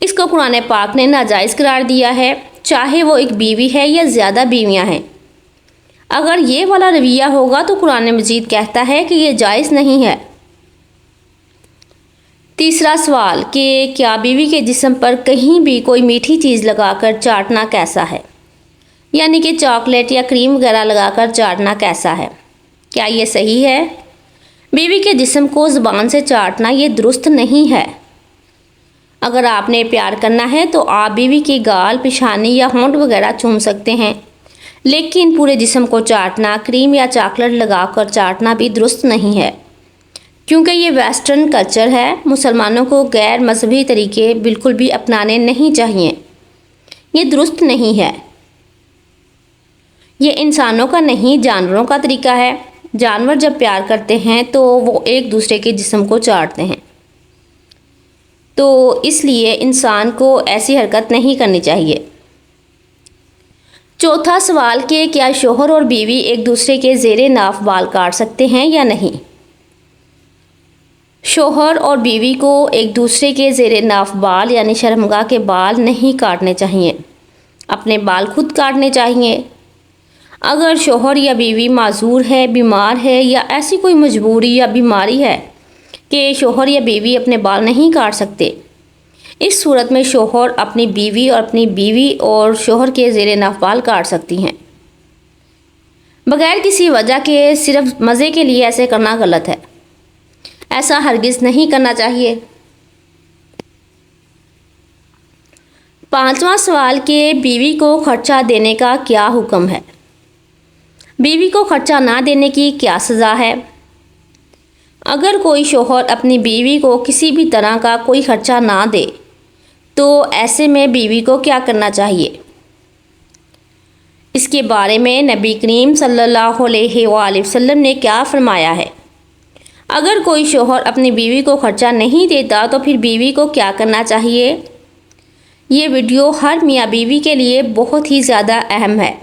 اس کو قرآن پاک نے ناجائز قرار دیا ہے، چاہے وہ ایک بیوی ہے یا زیادہ بیویاں ہیں۔ اگر یہ والا رویہ ہوگا تو قرآن مجید کہتا ہے کہ یہ جائز نہیں ہے۔ تیسرا سوال کہ کیا بیوی کے جسم پر کہیں بھی کوئی میٹھی چیز لگا کر چاٹنا کیسا ہے؟ یعنی کہ چاکلیٹ یا کریم وغیرہ لگا کر چاٹنا کیسا ہے؟ کیا یہ صحیح ہے؟ بیوی کے جسم کو زبان سے چاٹنا یہ درست نہیں ہے۔ اگر آپ نے پیار کرنا ہے تو آپ بیوی کی گال، پیشانی یا ہونٹ وغیرہ چوم سکتے ہیں، لیکن پورے جسم کو چاٹنا، کریم یا چاکلیٹ لگا کر چاٹنا بھی درست نہیں ہے، کیونکہ یہ ویسٹرن کلچر ہے۔ مسلمانوں کو غیر مذہبی طریقے بالکل بھی اپنانے نہیں چاہیے، یہ درست نہیں ہے۔ یہ انسانوں کا نہیں، جانوروں کا طریقہ ہے۔ جانور جب پیار کرتے ہیں تو وہ ایک دوسرے کے جسم کو چاٹتے ہیں، تو اس لیے انسان کو ایسی حرکت نہیں کرنی چاہیے۔ چوتھا سوال کہ کیا شوہر اور بیوی ایک دوسرے کے زیر ناف بال کاٹ سکتے ہیں یا نہیں؟ شوہر اور بیوی کو ایک دوسرے کے زیر ناف بال یعنی شرمگاہ کے بال نہیں کاٹنے چاہیے، اپنے بال خود کاٹنے چاہیے۔ اگر شوہر یا بیوی معذور ہے، بیمار ہے یا ایسی کوئی مجبوری یا بیماری ہے کہ شوہر یا بیوی اپنے بال نہیں کاٹ سکتے، اس صورت میں شوہر اپنی بیوی اور شوہر کے زیر ناف بال کاٹ سکتی ہیں۔ بغیر کسی وجہ کے صرف مزے کے لیے ایسے کرنا غلط ہے، ایسا ہرگز نہیں کرنا چاہیے۔ پانچواں سوال کہ بیوی کو خرچہ دینے کا کیا حکم ہے؟ بیوی کو خرچہ نہ دینے کی کیا سزا ہے؟ اگر کوئی شوہر اپنی بیوی کو کسی بھی طرح کا کوئی خرچہ نہ دے تو ایسے میں بیوی کو کیا کرنا چاہیے؟ اس کے بارے میں نبی کریم صلی اللہ علیہ وآلہ وسلم نے کیا فرمایا ہے؟ اگر کوئی شوہر اپنی بیوی کو خرچہ نہیں دیتا تو پھر بیوی کو کیا کرنا چاہیے؟ یہ ویڈیو ہر میاں بیوی کے لیے بہت ہی زیادہ اہم ہے۔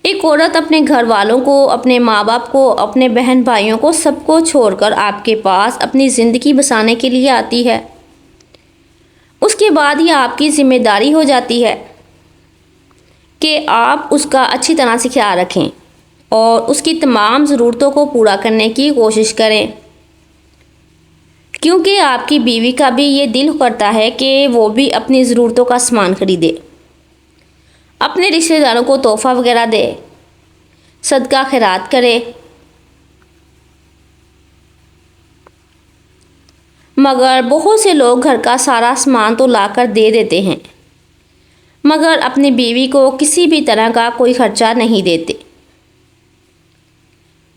ایک عورت اپنے گھر والوں کو، اپنے ماں باپ کو، اپنے بہن بھائیوں کو، سب کو چھوڑ کر آپ کے پاس اپنی زندگی بسانے کے لیے آتی ہے۔ اس کے بعد یہ آپ کی ذمہ داری ہو جاتی ہے کہ آپ اس کا اچھی طرح سے خیال رکھیں اور اس کی تمام ضرورتوں کو پورا کرنے کی کوشش کریں، کیونکہ آپ کی بیوی کا بھی یہ دل کرتا ہے کہ وہ بھی اپنی ضرورتوں کا سامان خریدے، اپنے رشتہ داروں کو تحفہ وغیرہ دے، صدقہ خیرات کرے۔ مگر بہت سے لوگ گھر کا سارا سامان تو لا کر دے دیتے ہیں، مگر اپنی بیوی کو کسی بھی طرح کا کوئی خرچہ نہیں دیتے۔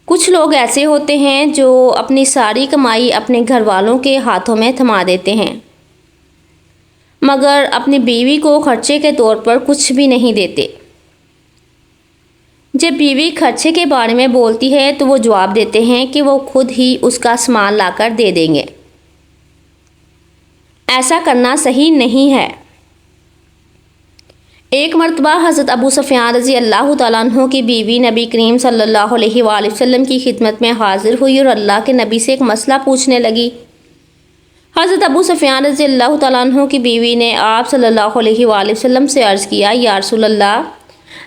کچھ لوگ ایسے ہوتے ہیں جو اپنی ساری کمائی اپنے گھر والوں کے ہاتھوں میں تھما دیتے ہیں، مگر اپنی بیوی کو خرچے کے طور پر کچھ بھی نہیں دیتے۔ جب بیوی خرچے کے بارے میں بولتی ہے تو وہ جواب دیتے ہیں کہ وہ خود ہی اس کا سامان لا کر دے دیں گے۔ ایسا کرنا صحیح نہیں ہے۔ ایک مرتبہ حضرت ابو سفیان رضی اللہ تعالیٰ عنہ کی بیوی نبی کریم صلی اللہ علیہ وآلہ وسلم کی خدمت میں حاضر ہوئی اور اللہ کے نبی سے ایک مسئلہ پوچھنے لگی۔ حضرت ابو سفیان رضی اللہ تعالیٰ عنہ کی بیوی نے آپ صلی اللہ علیہ وآلہ وسلم سے عرض کیا، یا رسول اللہ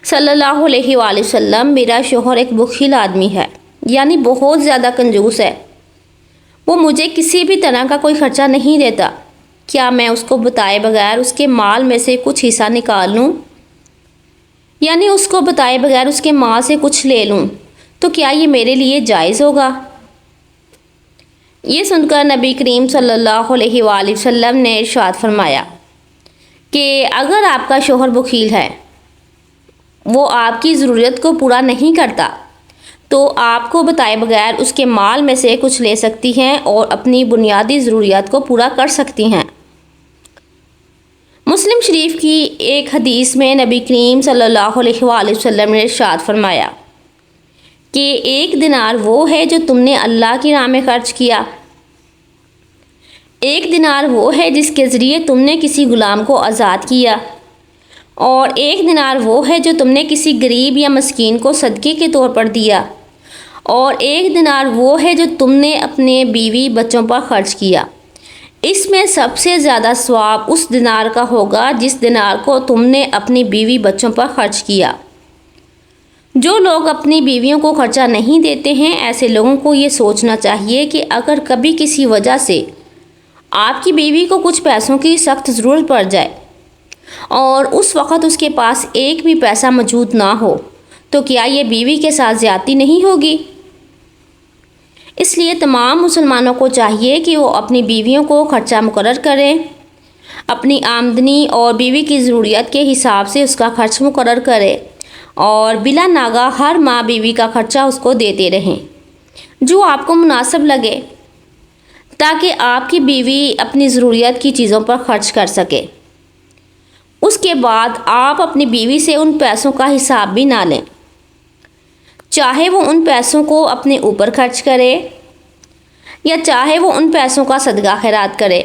صلی اللہ علیہ وآلہ وسلم، میرا شوہر ایک بخیل آدمی ہے، یعنی بہت زیادہ کنجوس ہے، وہ مجھے کسی بھی طرح کا کوئی خرچہ نہیں دیتا، کیا میں اس کو بتائے بغیر اس کے مال میں سے کچھ حصہ نکال لوں؟ یعنی اس کو بتائے بغیر اس کے مال سے کچھ لے لوں تو کیا یہ میرے لیے جائز ہوگا؟ یہ سن کر نبی کریم صلی اللہ علیہ وآلہ وسلم نے ارشاد فرمایا کہ اگر آپ کا شوہر بخیل ہے، وہ آپ کی ضرورت کو پورا نہیں کرتا، تو آپ کو بتائے بغیر اس کے مال میں سے کچھ لے سکتی ہیں اور اپنی بنیادی ضروریات کو پورا کر سکتی ہیں۔ مسلم شریف کی ایک حدیث میں نبی کریم صلی اللہ علیہ وآلہ وسلم نے ارشاد فرمایا کہ 1 دینار وہ ہے جو تم نے اللہ کی راہ میں خرچ کیا، 1 دینار وہ ہے جس کے ذریعے تم نے کسی غلام کو آزاد کیا، اور 1 دینار وہ ہے جو تم نے کسی غریب یا مسکین کو صدقے کے طور پر دیا، اور 1 دینار وہ ہے جو تم نے اپنے بیوی بچوں پر خرچ کیا، اس میں سب سے زیادہ ثواب اس دینار کا ہوگا جس دینار کو تم نے اپنی بیوی بچوں پر خرچ کیا۔ جو لوگ اپنی بیویوں کو خرچہ نہیں دیتے ہیں، ایسے لوگوں کو یہ سوچنا چاہیے کہ اگر کبھی کسی وجہ سے آپ کی بیوی کو کچھ پیسوں کی سخت ضرورت پڑ جائے اور اس وقت اس کے پاس ایک بھی پیسہ موجود نہ ہو تو کیا یہ بیوی کے ساتھ زیادتی نہیں ہوگی؟ اس لیے تمام مسلمانوں کو چاہیے کہ وہ اپنی بیویوں کو خرچہ مقرر کریں، اپنی آمدنی اور بیوی کی ضروریات کے حساب سے اس کا خرچ مقرر کرے اور بلا ناغہ ہر ماہ بیوی کا خرچہ اس کو دیتے رہیں جو آپ کو مناسب لگے، تاکہ آپ کی بیوی اپنی ضروریات کی چیزوں پر خرچ کر سکے۔ اس کے بعد آپ اپنی بیوی سے ان پیسوں کا حساب بھی نہ لیں، چاہے وہ ان پیسوں کو اپنے اوپر خرچ کرے یا چاہے وہ ان پیسوں کا صدقہ خیرات کرے۔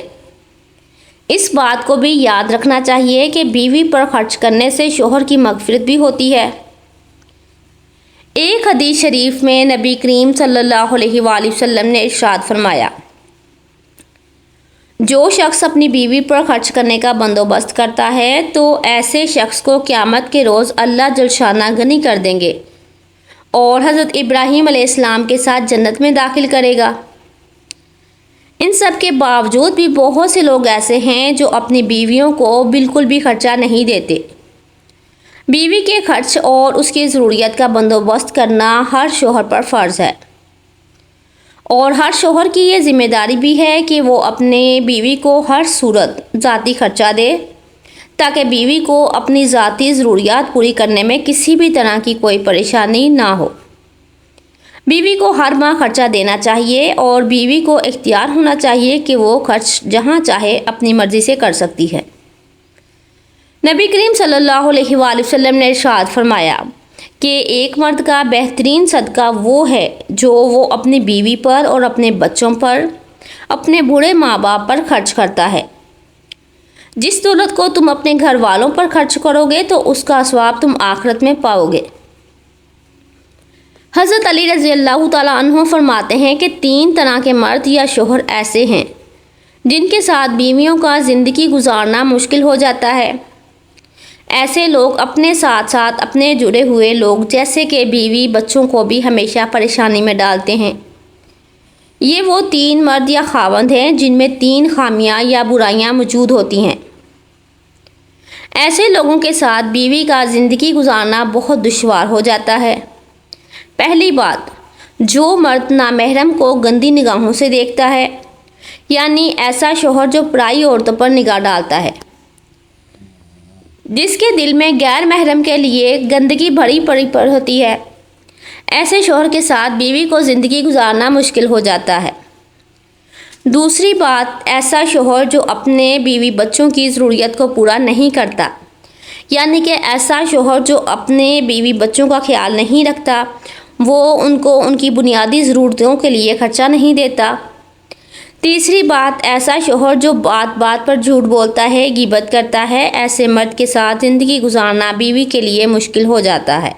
اس بات کو بھی یاد رکھنا چاہیے کہ بیوی پر خرچ کرنے سے شوہر کی مغفرت بھی ہوتی ہے۔ ایک حدیث شریف میں نبی کریم صلی اللہ علیہ وآلہ وسلم نے ارشاد فرمایا، جو شخص اپنی بیوی پر خرچ کرنے کا بندوبست کرتا ہے تو ایسے شخص کو قیامت کے روز اللہ جل شانہ غنی کر دیں گے اور حضرت ابراہیم علیہ السلام کے ساتھ جنت میں داخل کرے گا۔ ان سب کے باوجود بھی بہت سے لوگ ایسے ہیں جو اپنی بیویوں کو بالکل بھی خرچہ نہیں دیتے۔ بیوی کے خرچ اور اس کی ضروریات کا بندوبست کرنا ہر شوہر پر فرض ہے، اور ہر شوہر کی یہ ذمہ داری بھی ہے کہ وہ اپنے بیوی کو ہر صورت ذاتی خرچہ دے تاکہ بیوی کو اپنی ذاتی ضروریات پوری کرنے میں کسی بھی طرح کی کوئی پریشانی نہ ہو۔ بیوی کو ہر ماہ خرچہ دینا چاہیے اور بیوی کو اختیار ہونا چاہیے کہ وہ خرچ جہاں چاہے اپنی مرضی سے کر سکتی ہے۔ نبی کریم صلی اللہ علیہ وآلہ وسلم نے ارشاد فرمایا کہ ایک مرد کا بہترین صدقہ وہ ہے جو وہ اپنی بیوی پر اور اپنے بچوں پر، اپنے بوڑھے ماں باپ پر خرچ کرتا ہے۔ جس دولت کو تم اپنے گھر والوں پر خرچ کرو گے تو اس کا ثواب تم آخرت میں پاؤ گے۔ حضرت علی رضی اللہ تعالیٰ عنہ فرماتے ہیں کہ 3 طرح کے مرد یا شوہر ایسے ہیں جن کے ساتھ بیویوں کا زندگی گزارنا مشکل ہو جاتا ہے۔ ایسے لوگ اپنے ساتھ ساتھ اپنے جڑے ہوئے لوگ جیسے کہ بیوی بچوں کو بھی ہمیشہ پریشانی میں ڈالتے ہیں۔ یہ وہ 3 مرد یا خاوند ہیں جن میں 3 خامیاں یا برائیاں موجود ہوتی ہیں۔ ایسے لوگوں کے ساتھ بیوی کا زندگی گزارنا بہت دشوار ہو جاتا ہے۔ پہلی بات، جو مرد نامحرم کو گندی نگاہوں سے دیکھتا ہے، یعنی ایسا شوہر جو پرائی عورتوں پر نگاہ ڈالتا ہے، جس کے دل میں غیر محرم کے لیے گندگی بھری پڑی ہوتی ہے، ایسے شوہر کے ساتھ بیوی کو زندگی گزارنا مشکل ہو جاتا ہے۔ دوسری بات، ایسا شوہر جو اپنے بیوی بچوں کی ضروریات کو پورا نہیں کرتا، یعنی کہ ایسا شوہر جو اپنے بیوی بچوں کا خیال نہیں رکھتا، وہ ان کو ان کی بنیادی ضرورتوں کے لیے خرچہ نہیں دیتا۔ تیسری بات، ایسا شوہر جو بات بات پر جھوٹ بولتا ہے، غیبت کرتا ہے، ایسے مرد کے ساتھ زندگی گزارنا بیوی کے لیے مشکل ہو جاتا ہے۔